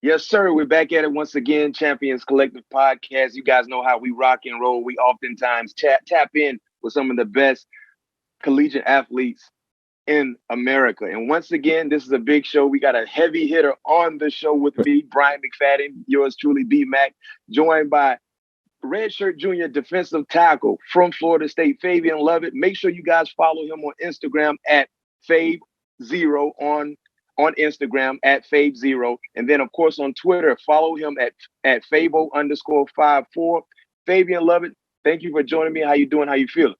Yes, sir. We're back at it once again. Champions Collective Podcast. You guys know how we rock and roll. We oftentimes tap in with some of the best collegiate athletes in America. And once again, this is a big show. We got a heavy hitter on the show with me, Brian McFadden, yours truly, B Mac, joined by redshirt junior defensive tackle from Florida State, Fabien Lovett. Make sure you guys follow him on Instagram at Fab0 on Instagram at Fab0. And then, of course, on Twitter, follow him at Fabo_54. Fabien Lovett, thank you for joining me. How you doing? How you feeling?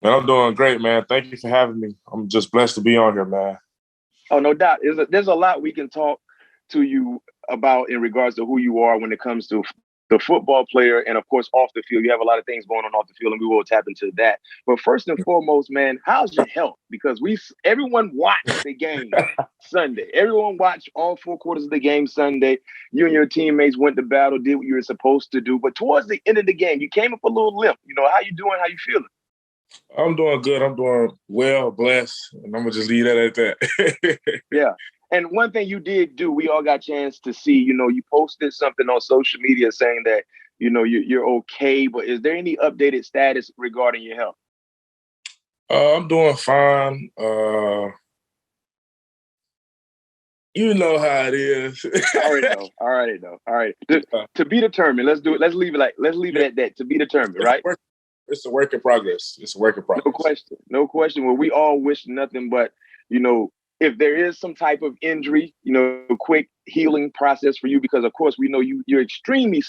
Man, I'm doing great, man. Thank you for having me. I'm just blessed to be on here, man. Oh, no doubt. There's a lot we can talk to you about in regards to who you are when it comes to the football player, and of course off the field. You have a lot of things going on off the field, and we will tap into that. But first and foremost, man, how's your health? Because everyone watched the game Sunday. Everyone watched all 4 quarters of the game Sunday. You and your teammates went to battle, did what you were supposed to do. But towards the end of the game, you came up a little limp. How you doing? How you feeling? I'm doing good. I'm doing well, blessed, and I'm gonna just leave that at that. Yeah. And one thing you did do, we all got a chance to see, you posted something on social media saying that, you're okay, but is there any updated status regarding your health? I'm doing fine. You know how it is. All right. To be determined. Let's do it. Let's leave it at that. To be determined, right? It's a work in progress. No question. Well, we all wish nothing but, if there is some type of injury, quick healing process for you, because of course we know you're extremely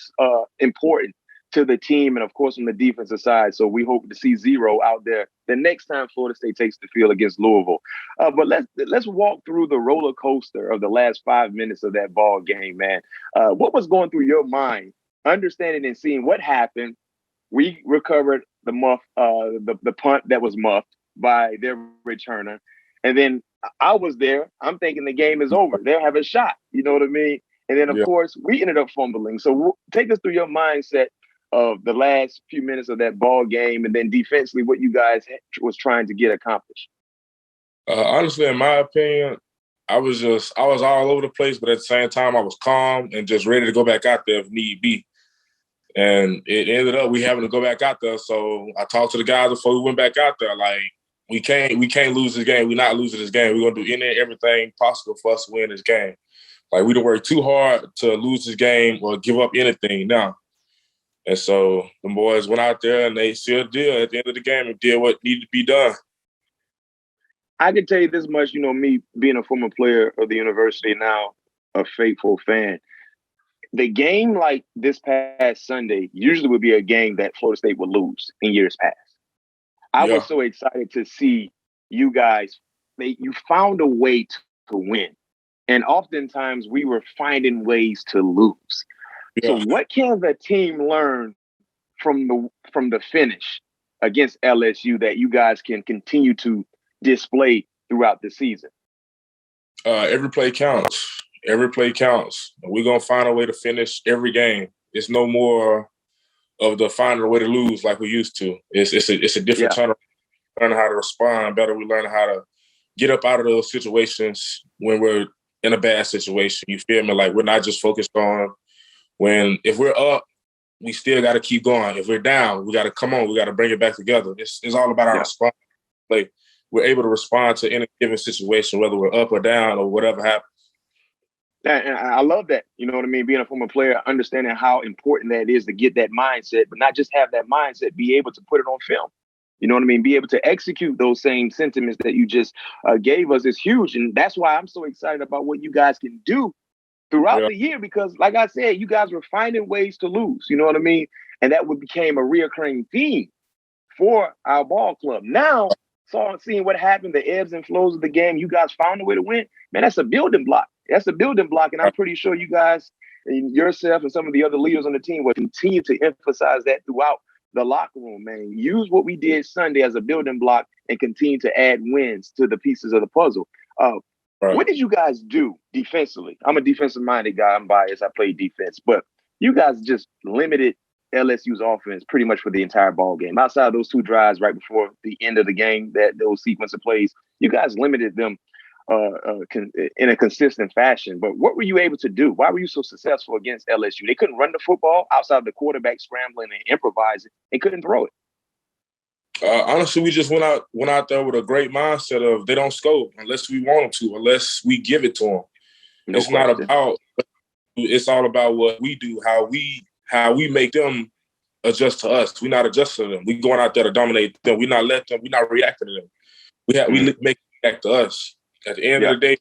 important to the team, and of course on the defensive side. So we hope to see Zero out there the next time Florida State takes the field against Louisville. But let's walk through the roller coaster of the last 5 minutes of that ball game, man. What was going through your mind, understanding and seeing what happened? We recovered the punt that was muffed by their returner, and then I was there. I'm thinking the game is over. They'll have a shot. You know what I mean? And then, of course, we ended up fumbling. So take us through your mindset of the last few minutes of that ball game, and then defensively, what you guys was trying to get accomplished. Honestly, in my opinion, I was all over the place, but at the same time, I was calm and just ready to go back out there if need be. And it ended up we having to go back out there. So I talked to the guys before we went back out there, like, we can't lose this game. We're not losing this game. We're gonna do any and everything possible for us to win this game. Like, we don't work too hard to lose this game or give up anything now. And so the boys went out there and they sealed the deal at the end of the game and did what needed to be done. I can tell you this much, me being a former player of the university, now a faithful fan. The game like this past Sunday usually would be a game that Florida State would lose in years past. I was so excited to see you guys. You found a way to win. And oftentimes we were finding ways to lose. Yeah. So what can the team learn from the finish against LSU that you guys can continue to display throughout the season? Every play counts. Every play counts. We're going to find a way to finish every game. It's no more of the finding a way to lose like we used to. It's a different turnaround. Learn how to respond better. We learn how to get up out of those situations when we're in a bad situation. You feel me? Like, we're not just focused on if we're up, we still got to keep going. If we're down, we got to come on. We got to bring it back together. It's all about our response. Like, we're able to respond to any given situation, whether we're up or down or whatever happens. And I love that. You know what I mean? Being a former player, understanding how important that is to get that mindset, but not just have that mindset, be able to put it on film. You know what I mean? Be able to execute those same sentiments that you just gave us is huge. And that's why I'm so excited about what you guys can do throughout the year, because like I said, you guys were finding ways to lose. You know what I mean? And that became a reoccurring theme for our ball club. Now, seeing what happened, the ebbs and flows of the game, you guys found a way to win. Man, that's a building block. And I'm pretty sure you guys and yourself and some of the other leaders on the team will continue to emphasize that throughout the locker room, man. Use what we did Sunday as a building block and continue to add wins to the pieces of the puzzle. What did you guys do defensively? I'm a defensive-minded guy. I'm biased. I play defense. But you guys just limited LSU's offense pretty much for the entire ball game. Outside of those 2 drives right before the end of the game, those sequence of plays, you guys limited them in a consistent fashion. But what were you able to do? Why were you so successful against LSU? They couldn't run the football outside of the quarterback scrambling and improvising. They couldn't throw it. Honestly, we just went out there with a great mindset of they don't score unless we want them to, unless we give it to them. No it's question. Not about. It's all about what we do, how we make them adjust to us. We're not adjusting to them. We're going out there to dominate them. We're not reacting to them. We make it back to us. At the end of the day,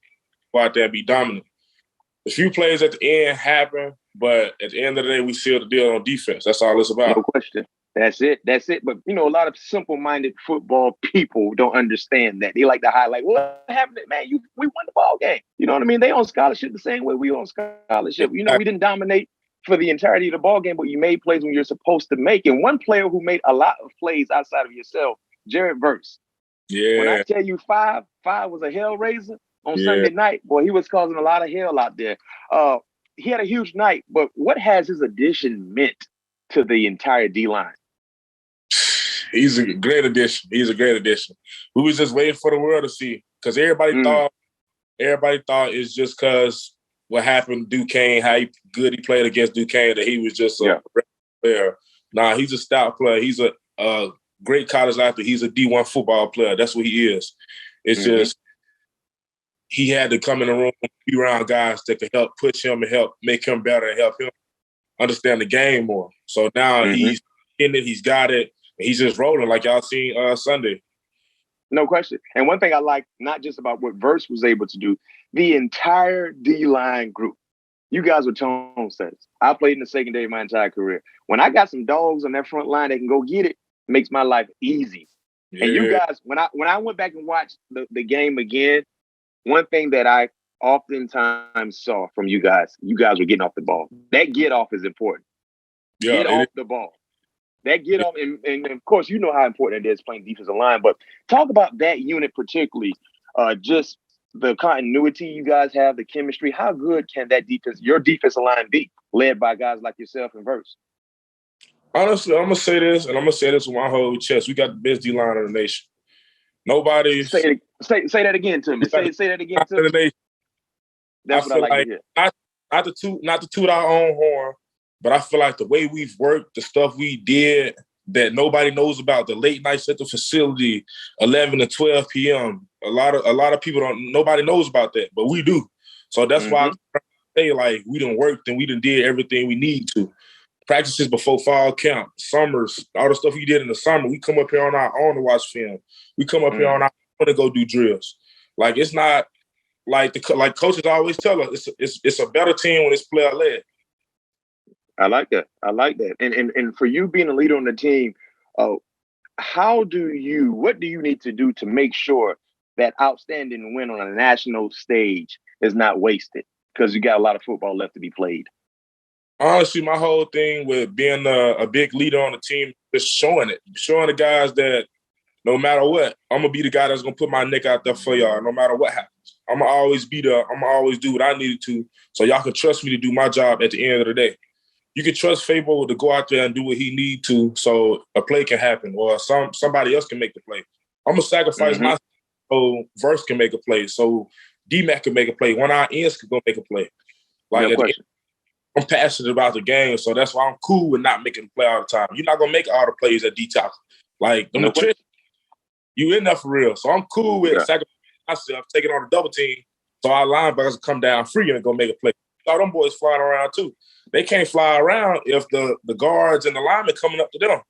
go out there and be dominant. A few plays at the end happen, but at the end of the day, we seal the deal on defense. That's all it's about. No question. That's it. But, a lot of simple-minded football people don't understand that. They like to highlight, what happened? Man, we won the ball game. You know what I mean? They on scholarship the same way we on scholarship. We didn't dominate for the entirety of the ball game, but you made plays when you're supposed to make. And one player who made a lot of plays outside of yourself, Jared Verse. Yeah. When I tell you five was a hell raiser on Sunday night, boy, he was causing a lot of hell out there. He had a huge night, but what has his addition meant to the entire D-line? He's a great addition. We was just waiting for the world to see, because everybody thought it's just because what happened to Duquesne, how good he played against Duquesne, that he was just a player. Nah, he's a stout player. He's a great college athlete. He's a D1 football player. That's what he is. It's just he had to come in the room, be around guys that could help push him and help make him better and help him understand the game more. So now he's in it. He's got it. And he's just rolling like y'all seen Sunday. No question. And one thing I like, not just about what Verse was able to do, the entire D-line group. You guys were tone setters. I played in the secondary my entire career. When I got some dogs on that front line that can go get it makes my life easy. Yeah. And you guys, when I went back and watched the game again, one thing that I oftentimes saw from you guys were getting off the ball. That get off is important. Yeah, get off the ball. That get off, and of course, you know how important it is playing defensive line, but talk about that unit particularly, just the continuity you guys have, the chemistry. How good can your defensive line be, led by guys like yourself and Verse? Honestly, I'm going to say this, and I'm going to say this with my whole chest. We got the best D-line in the nation. Nobody's... Say that again to me. Say that again to me. That's what I like to hear. Not to toot our own horn, but I feel like the way we've worked, the stuff we did that nobody knows about, the late nights at the facility, 11 to 12 p.m. A lot of people nobody knows about that, but we do. So that's why I say, like, we done worked and we done did everything we need to. Practices before fall camp, summers, all the stuff we did in the summer, we come up here on our own to watch film. We come up here on our own to go do drills. Like, it's not like coaches always tell us, it's a better team when it's player led. I like that. And for you being a leader on the team, what do you need to do to make sure that outstanding win on a national stage is not wasted? Because you got a lot of football left to be played. Honestly, my whole thing with being a big leader on the team is showing the guys that no matter what, I'm going to be the guy that's going to put my neck out there for y'all no matter what happens. I'm going to always be there. I'm going to always do what I needed to so y'all can trust me to do my job at the end of the day. You can trust Fabo to go out there and do what he need to so a play can happen or somebody else can make the play. I'm going to sacrifice myself so Verse can make a play, so D-Mac can make a play, one of our ends can go make a play. Like, I'm passionate about the game, so that's why I'm cool with not making a play all the time. You're not going to make all the plays at D-Top. Like, you in there for real. So I'm cool with sacrificing myself, taking on a double team, so our linebackers come down free and go make a play. All them boys flying around too. They can't fly around if the guards and the linemen coming up to them.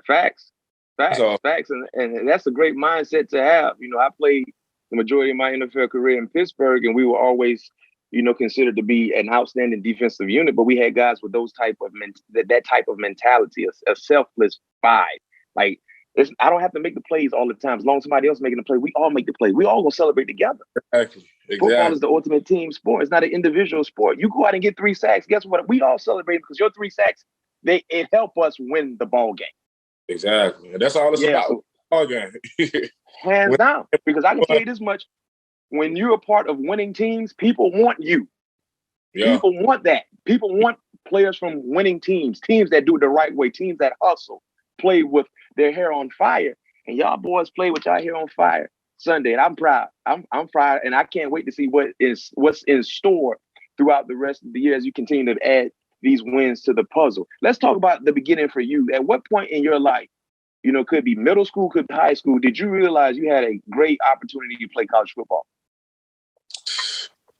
Facts. And that's a great mindset to have. I played the majority of my NFL career in Pittsburgh, and we were always, considered to be an outstanding defensive unit. But we had guys with those type of that type of mentality, a selfless vibe. Like, I don't have to make the plays all the time. As long as somebody else making the play, we all make the play. We all gonna celebrate together. Exactly. Football is the ultimate team sport. It's not an individual sport. You go out and get 3 sacks. Guess what? We all celebrate because your 3 sacks, it help us win the ball game. Exactly. And that's all it's about. So, ball game. Hands down. Because I can tell you this much. When you're a part of winning teams, people want you. Yeah. People want that. People want players from winning teams that do it the right way, teams that hustle, play with their hair on fire. And y'all boys play with y'all hair on fire. Sunday, and I'm proud. I'm proud, and I can't wait to see what's in store throughout the rest of the year as you continue to add these wins to the puzzle. Let's talk about the beginning for you. At what point in your life, could be middle school, could be high school, did you realize you had a great opportunity to play college football?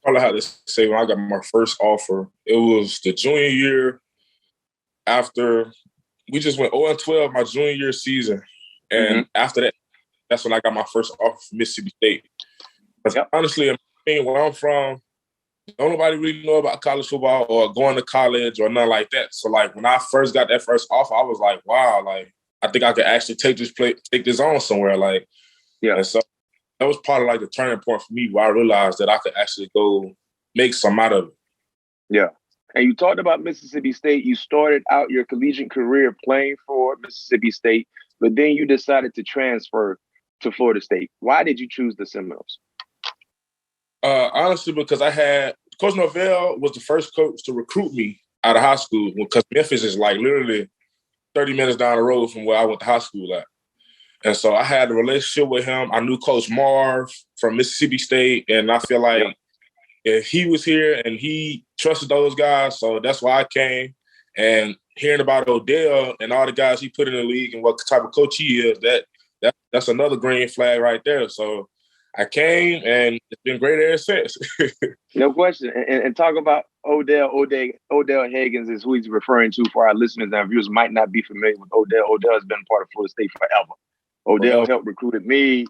Probably had to say when I got my first offer, it was the junior year after we just went 0-12 my junior year season. And after that, that's when I got my first offer from Mississippi State. Yep. Honestly, where I'm from, don't nobody really know about college football or going to college or nothing like that. So, like, when I first got that first offer, I was like, wow, like, I think I could actually take this on somewhere. Like, yeah. And so that was part of, like, the turning point for me where I realized that I could actually go make some out of it. Yeah. And you talked about Mississippi State. You started out your collegiate career playing for Mississippi State, but then you decided to transfer to Florida State. Why did you choose the Seminoles? Honestly, because Coach Norvell was the first coach to recruit me out of high school, because Memphis is like literally 30 minutes down the road from where I went to high school at. And so I had a relationship with him. I knew Coach Marv from Mississippi State, and I feel like if he was here and he trusted those guys, so that's why I came. And hearing about Odell and all the guys he put in the league and what type of coach he is, that's another green flag right there. So I came, and it's been great ever since. No question. And talk about Odell Haggins is who he's referring to for our listeners and viewers might not be familiar with Odell. Odell has been part of Florida State forever. Odell helped recruited me,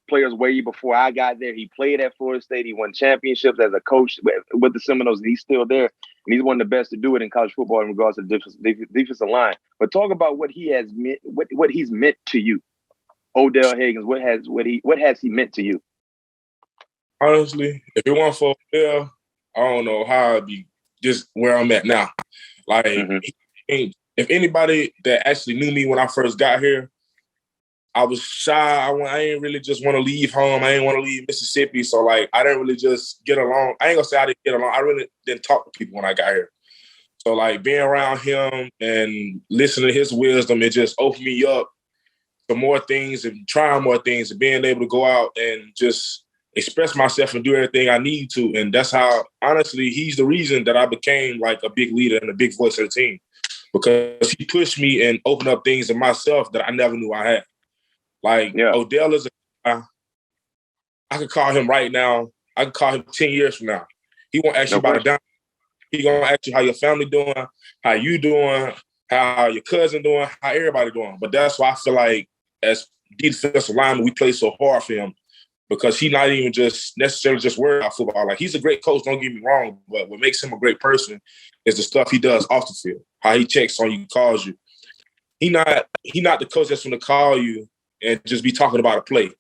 players way before I got there. He played at Florida State. He won championships as a coach with the Seminoles. He's still there. And he's one of the best to do it in college football in regards to the defensive line. But talk about what he has meant, what he's meant to you. Odell Haggins, what has he meant to you? Honestly, if it weren't for Odell, I don't know how I'd be just where I'm at now. Like, if anybody that actually knew me when I first got here, I was shy. I ain't really just want to leave home. I ain't want to leave Mississippi. So, like, I didn't really just get along. I ain't going to say I didn't get along. I really didn't talk to people when I got here. So, like, being around him and listening to his wisdom, it just opened me up to more things and trying more things and being able to go out and just express myself and do everything I need to. And that's how, honestly, he's the reason that I became, like, a big leader and a big voice of the team, because he pushed me and opened up things in myself that I never knew I had. Like, Odell is a guy, I could call him right now. I could call him 10 years from now. He won't ask you about a dime. He going to ask you how your family doing, how you doing, how your cousin doing, how everybody doing. But that's why I feel like as defensive lineman, we play so hard for him, because he's not even just necessarily just worried about football. Like, he's a great coach, don't get me wrong, but what makes him a great person is the stuff he does off the field, how he checks on you, calls you. He not the coach that's going to call you and just be talking about a play.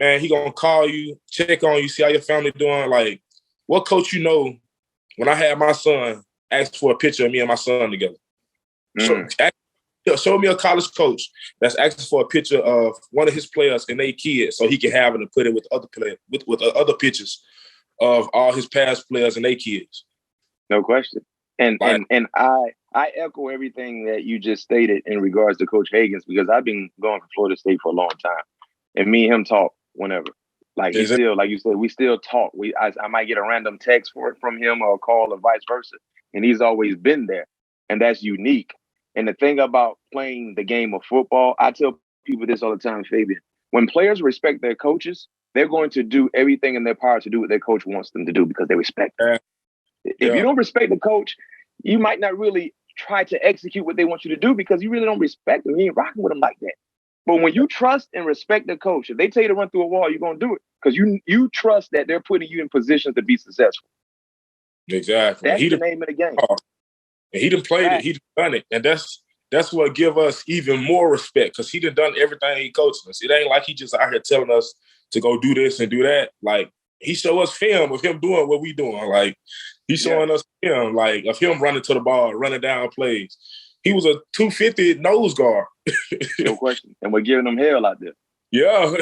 Man, he gonna call you, check on you, see how your family doing. Like, what coach when I had my son ask for a picture of me and my son together? Show me a college coach that's asking for a picture of one of his players and their kids so he can have it and put it with other players, with other pictures of all his past players and their kids. No question. And I echo everything that you just stated in regards to Coach Haggins, because I've been going for Florida State for a long time. And me and him talk whenever. Like, he still, like you said, we still talk. I might get a random text from him or a call or vice versa. And he's always been there. And that's unique. And the thing about playing the game of football, I tell people this all the time, Fabien. When players respect their coaches, they're going to do everything in their power to do what their coach wants them to do because they respect them. If you don't respect the coach, you might not really try to execute what they want you to do because you really don't respect them. You ain't rocking with them like that. But when you trust and respect the coach, if they tell you to run through a wall, you're going to do it because you trust that they're putting you in position to be successful. Exactly. That's the name of the game. And he done played it. He done it. And that's what give us even more respect, because he done everything he coached us. It ain't like he just out here telling us to go do this and do that. Like, he show us film of him doing what we doing. Like, he's showing us film, like, of him running to the ball, running down plays. He was a 250 nose guard. No question. And we're giving him hell out there. Yeah.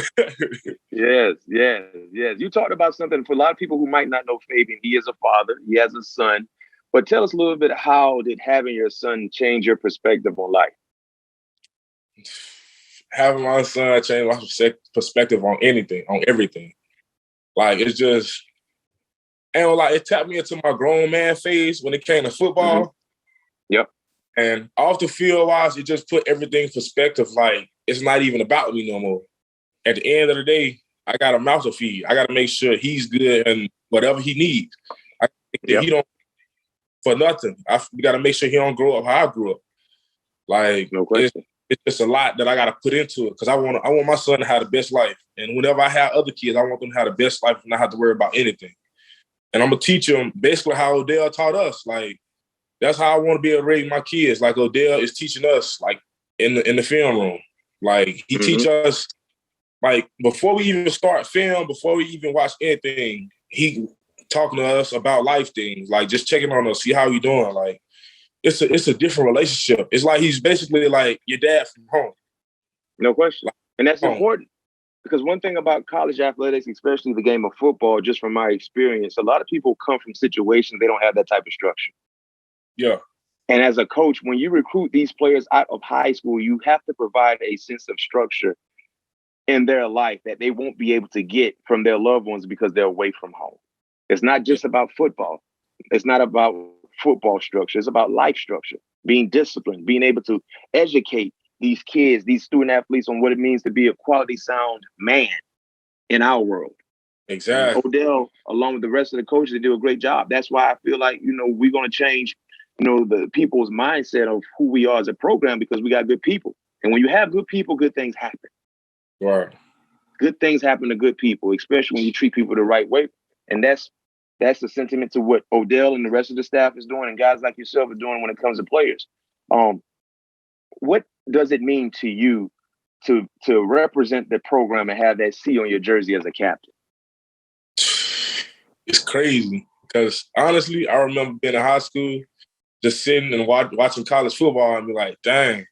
Yes. You talked about something for a lot of people who might not know Fabien. He is a father. He has a son. But tell us a little bit, how did having your son change your perspective on life? having my son change my perspective on anything, on everything. Like, it's just, and like, it tapped me into my grown man phase when it came to football. Mm-hmm. Yep. And off the field wise, it just put everything in perspective. Like, it's not even about me no more. At the end of the day, I got a mouth to feed. I got to make sure he's good and whatever he needs. He don't, for nothing. We got to make sure he don't grow up how I grew up. Like, no question. It's just a lot that I got to put into it because I want my son to have the best life. And whenever I have other kids, I want them to have the best life and not have to worry about anything. And I'm going to teach them basically how Odell taught us. Like, that's how I want to be able to raise my kids. Like, Odell is teaching us, like, in the film room. Like, he teach us, like, before we even start film, before we even watch anything, he talking to us about life things, like, just checking on us, see how we doing. Like, it's a different relationship. It's like he's basically like your dad from home. No question. And that's important because one thing about college athletics, especially the game of football, just from my experience, a lot of people come from situations they don't have that type of structure. Yeah. And as a coach, when you recruit these players out of high school, you have to provide a sense of structure in their life that they won't be able to get from their loved ones because they're away from home. It's not just about football. It's not about football structure. It's about life structure, being disciplined, being able to educate these kids, these student athletes on what it means to be a quality sound man in our world. Exactly. And Odell, along with the rest of the coaches, they do a great job. That's why I feel like, we're going to change, the people's mindset of who we are as a program because we got good people. And when you have good people, good things happen. Right. Good things happen to good people, especially when you treat people the right way. And that's the sentiment to what Odell and the rest of the staff is doing and guys like yourself are doing when it comes to players. What does it mean to you to represent the program and have that C on your jersey as a captain? It's crazy because honestly, I remember being in high school, just sitting and watching college football and be like, dang,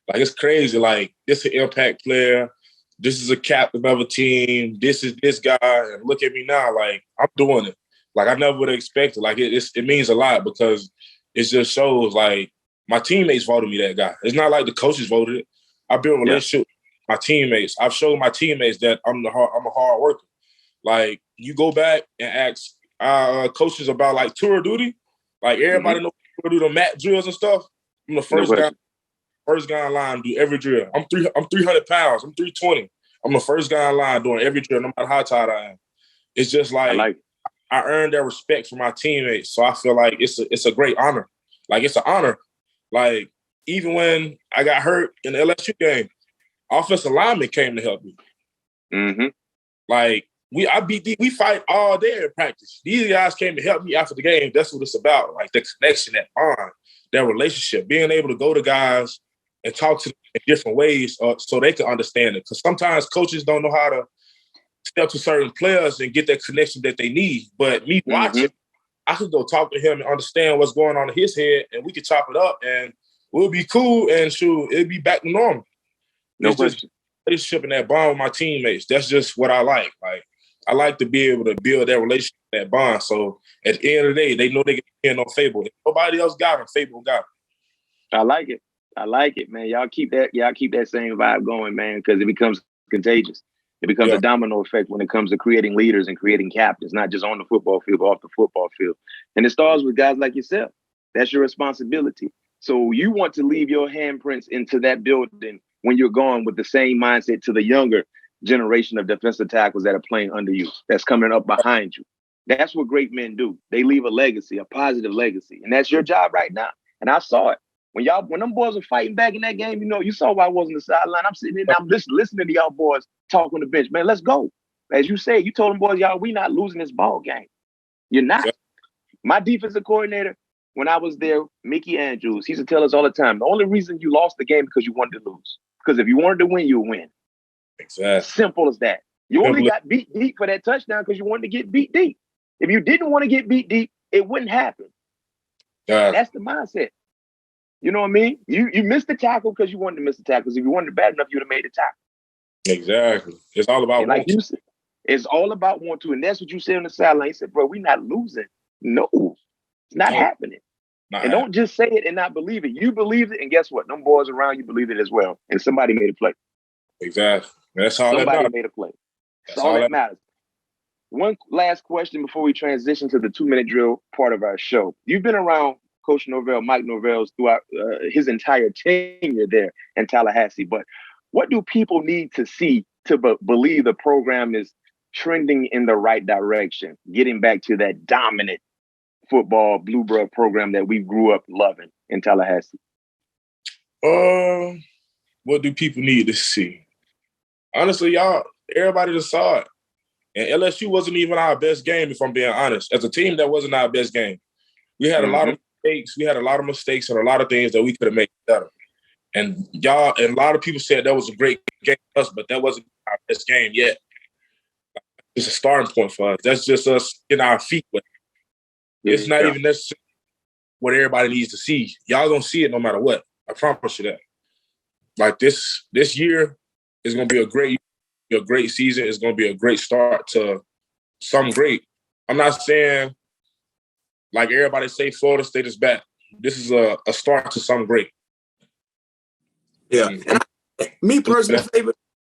like it's crazy. Like this is an impact player. This is a captain of a team. This is this guy. And look at me now. Like I'm doing it. Like I never would have expected. Like it means a lot because it just shows like my teammates voted me that guy. It's not like the coaches voted it. I built a relationship with my teammates. I've showed my teammates that I'm a hard worker. Like you go back and ask coaches about like tour duty. Like everybody knows to do the mat drills and stuff. I'm the first guy in line to do every drill. I'm 300 pounds. I'm 320. I'm the first guy in line doing every drill, no matter how tired I am. It's just like I earned that respect from my teammates. So I feel like it's a great honor. Like it's an honor. Like even when I got hurt in the LSU game, offensive lineman came to help me. Mm-hmm. Like we fight all day in practice. These guys came to help me after the game. That's what it's about. Like the connection, that bond, that relationship, being able to go to guys and talk to them in different ways so they can understand it. Because sometimes coaches don't know how to step to certain players and get that connection that they need. But me watching, I could go talk to him and understand what's going on in his head, and we could chop it up, and we'll be cool, and it'll be back to normal. No question. Just relationship and that bond with my teammates. That's just what I like. Like I like to be able to build that relationship, that bond. So at the end of the day, they know they can depend on Fable. If nobody else got him, Fable got him. I like it, man. Y'all keep that same vibe going, man, because it becomes contagious. It becomes a domino effect when it comes to creating leaders and creating captains, not just on the football field, but off the football field. And it starts with guys like yourself. That's your responsibility. So you want to leave your handprints into that building when you're gone with the same mindset to the younger generation of defensive tackles that are playing under you, that's coming up behind you. That's what great men do. They leave a legacy, a positive legacy. And that's your job right now. And I saw it. When them boys were fighting back in that game, you saw why I was on the sideline. I'm sitting there, I'm listening to y'all boys talk on the bench. Man, let's go. As you said, you told them boys, y'all, we not losing this ball game. You're not. My defensive coordinator, when I was there, Mickey Andrews, he used to tell us all the time, the only reason you lost the game because you wanted to lose. Because if you wanted to win, you'll win. Exactly. Simple as that. You only got beat deep for that touchdown because you wanted to get beat deep. If you didn't want to get beat deep, it wouldn't happen. That's the mindset. You know what I mean? You missed the tackle because you wanted to miss the tackle. Because if you wanted it bad enough, you would have made the tackle. Exactly. It's all about like you said, it's all about want to. And that's what you said on the sideline. You said, bro, we're not losing. No, it's not happening. Don't just say it and not believe it. You believe it, and guess what? Them boys around you believe it as well. And somebody made a play. Exactly. That's all Somebody that matters. made a play. That's all that matters. One last question before we transition to the 2-minute drill part of our show. You've been around Coach Norvell, Mike Norvell's throughout his entire tenure there in Tallahassee. But what do people need to see to believe the program is trending in the right direction, getting back to that dominant football blue blood program that we grew up loving in Tallahassee? What do people need to see? Honestly, y'all, everybody just saw it. And LSU wasn't even our best game, if I'm being honest. As a team, that wasn't our best game. We had a lot of mistakes. We had a lot of mistakes and a lot of things that we could have made better. And y'all, and a lot of people said that was a great game for us, but that wasn't our best game yet. It's a starting point for us. That's just us in our feet with it. It's not even necessarily what everybody needs to see. Y'all gonna see it no matter what. I promise you that. Like this year is gonna be a great season. It's gonna be a great start to something great. I'm not saying like everybody say Florida State is back. This is a start to something great. Yeah. Me personally, favorite,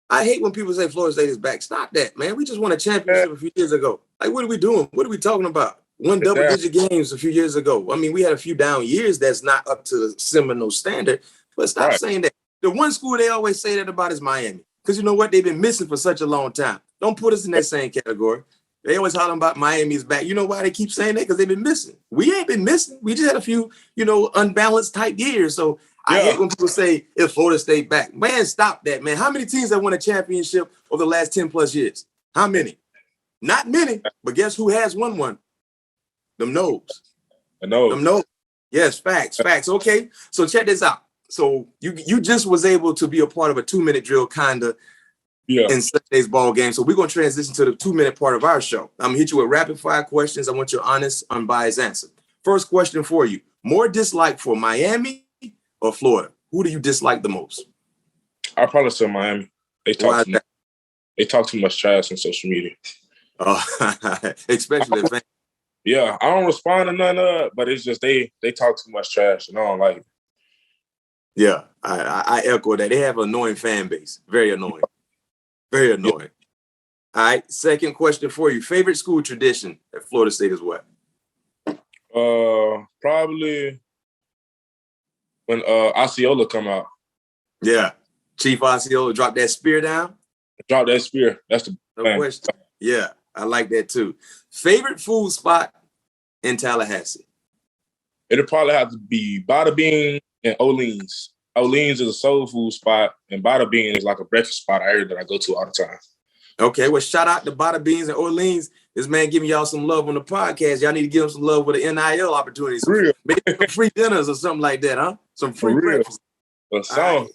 I hate when people say Florida State is back. Stop that, man. We just won a championship a few years ago. Like, what are we doing? What are we talking about? Won double-digit games a few years ago. I mean, we had a few down years that's not up to the Seminole standard. But stop saying that. The one school they always say that about is Miami. Because you know what? They've been missing for such a long time. Don't put us in that same category. They always hollering about Miami's back. You know why they keep saying that? Because they've been missing. We ain't been missing. We just had a few, unbalanced type years. So I hate when people say, if Florida State back. Man, stop that, man. How many teams have won a championship over the last 10 plus years? How many? Not many, but guess who has won one? Them Noles. Them Noles. Yes, facts. Okay, so check this out. So you just was able to be a part of a 2-minute drill kinda in Sunday's ball game. So we're gonna transition to the 2-minute part of our show. I'm gonna hit you with rapid fire questions. I want your honest, unbiased answer. First question for you: more dislike for Miami or Florida? Who do you dislike the most? I probably say Miami. They talk too much trash on social media. Especially the fans. Yeah, I don't respond to none of it, but it's just they talk too much trash and I don't like it. Yeah, I echo that. They have an annoying fan base. Very annoying. Very annoying. Yeah. All right, second question for you. Favorite school tradition at Florida State is what? Probably when Osceola come out. Yeah. Chief Osceola drop that spear down? Drop that spear. That's the no question. Yeah, I like that too. Favorite food spot in Tallahassee? It'll probably have to be Bada Bean and Olean's. Olean's is a soul food spot, and Bada Bean is like a breakfast spot I heard that I go to all the time. Okay, well, shout out to Bada Beans and Orleans. This man giving y'all some love on the podcast. Y'all need to give him some love with the NIL opportunities. Maybe some free dinners or something like that, huh? Some free breakfast. Right.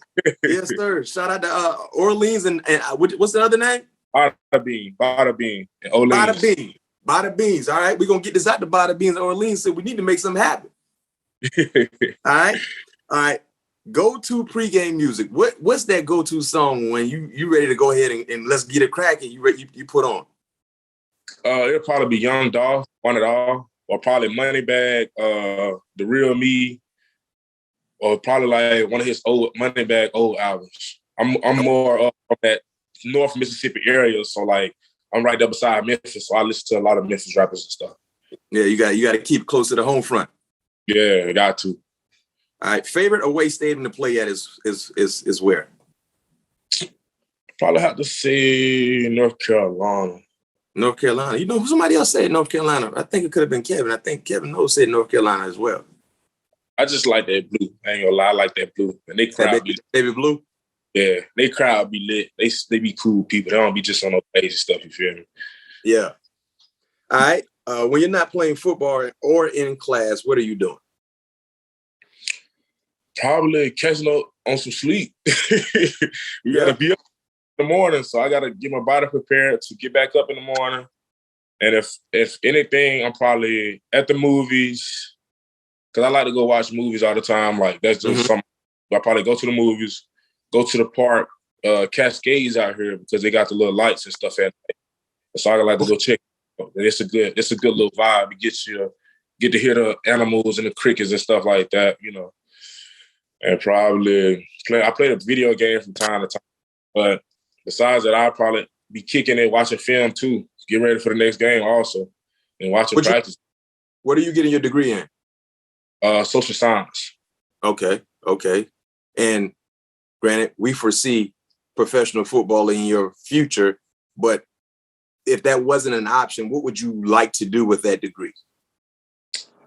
Yes, sir. Shout out to Orleans and what's the other name? Bada Bean, and Orleans. Bada Beans. All right, we're going to get this out to Bada Beans and Orleans, so we need to make something happen. All right. Go-to pregame music. What's that go-to song when you ready to go ahead and let's get it cracking? You put on? It'll probably be Young Dolph, One It All, or probably Moneybag, The Real Me, or probably like one of his old Moneybag old albums. I'm more from that North Mississippi area, so like I'm right there beside Memphis, so I listen to a lot of Memphis rappers and stuff. Yeah, you got to keep close to the home front. Yeah, I got to. All right, favorite away stadium to play at is where? Probably have to say North Carolina. North Carolina. You know, somebody else said North Carolina. I think it could have been Kevin. I think Kevin Noles said North Carolina as well. I just like that blue. I ain't gonna lie, I like that blue. And they crowd be baby blue? Yeah, they crowd be lit. They be cool people. They don't be just on no crazy stuff, you feel me? Yeah. All right. When you're not playing football or in class, what are you doing? Probably catching up on some sleep. You gotta be up in the morning, so I gotta get my body prepared to get back up in the morning. And if anything, I'm probably at the movies, because I like to go watch movies all the time. Like that's just something. I probably go to the movies, go to the park, Cascades out here because they got the little lights and stuff at night. So I like to go check. It's a good little vibe. You get to hear the animals and the crickets and stuff like that, you know. And probably I play a video game from time to time. But besides that, I'll probably be kicking it, watching film too. Get ready for the next game also, and watching practice. What are you getting your degree in? Social science. Okay. And granted, we foresee professional football in your future, but if that wasn't an option, what would you like to do with that degree?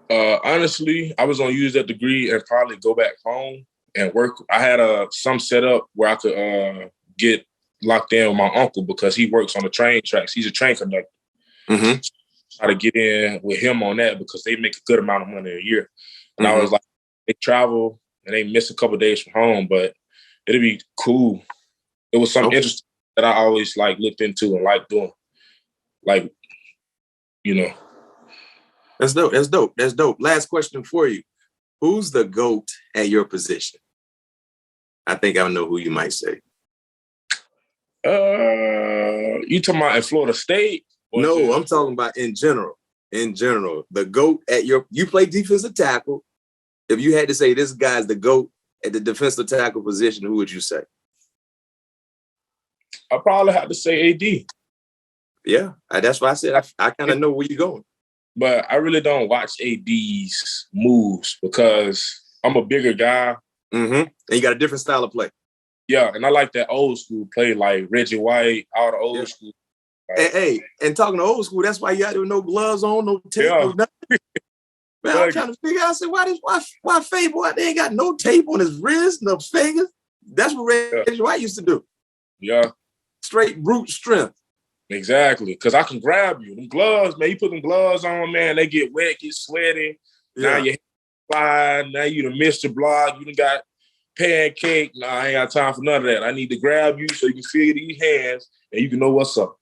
Honestly, I was going to use that degree and probably go back home and work. I had some set up where I could get locked in with my uncle because he works on the train tracks. He's a train conductor. Mm-hmm. So I had to get in with him on that because they make a good amount of money a year. And I was like, they travel and they miss a couple of days from home, but it'd be cool. It was something interesting that I always looked into and liked doing. That's dope. Last question for you. Who's the GOAT at your position? I think I know who you might say. You talking about in Florida State? No, I'm talking about in general. The GOAT at you play defensive tackle. If you had to say this guy's the GOAT at the defensive tackle position, who would you say? I probably have to say AD. Yeah, that's why I said I kind of know where you're going. But I really don't watch AD's moves because I'm a bigger guy. Mm-hmm. And you got a different style of play. Yeah, and I like that old school play, like Reggie White, all the old school. Hey, and talking to old school, that's why you got to no gloves on, no tape, no nothing. Man, I'm trying to figure out, I said, why Fabien, they ain't got no tape on his wrist, no fingers. That's what Reggie White used to do. Yeah. Straight brute strength. Exactly, because I can grab you. Them gloves, man, you put them gloves on, man, they get wet, get sweaty. Yeah. Now you're flying. Now you done missed your block. You done got pancake. Nah, I ain't got time for none of that. I need to grab you so you can feel these hands and you can know what's up.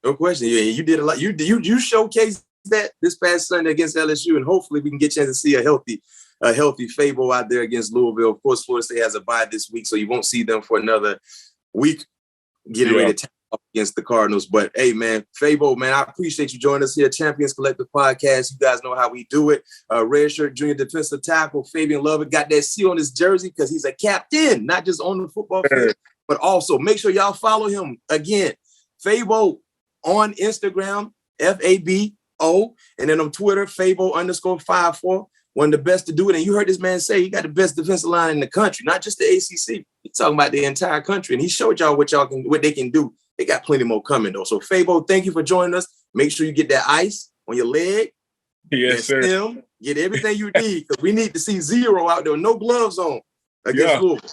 No question. Yeah, you did a lot. You showcased that this past Sunday against LSU, and hopefully we can get a chance to see a healthy Fabien out there against Louisville. Of course, Florida State has a bye this week, so you won't see them for another week getting ready to against the Cardinals. But hey, man, Fabien, man, I appreciate you joining us here. Champions Collective Podcast. You guys know how we do it. Redshirt junior defensive tackle Fabien Lovett got that C on his jersey because he's a captain, not just on the football field, but also make sure y'all follow him again. Fabien on Instagram, FABO, and then on Twitter, Fabien_54. One of the best to do it. And you heard this man say he got the best defensive line in the country, not just the ACC. He's talking about the entire country. And he showed y'all what they can do. They got plenty more coming, though. So, Fabien, thank you for joining us. Make sure you get that ice on your leg. Yes, sir. Stem, get everything you need, because we need to see Zero out there with no gloves on against Louisville.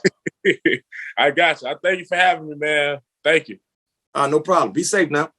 I got you. I thank you for having me, man. Thank you. No problem. Be safe now.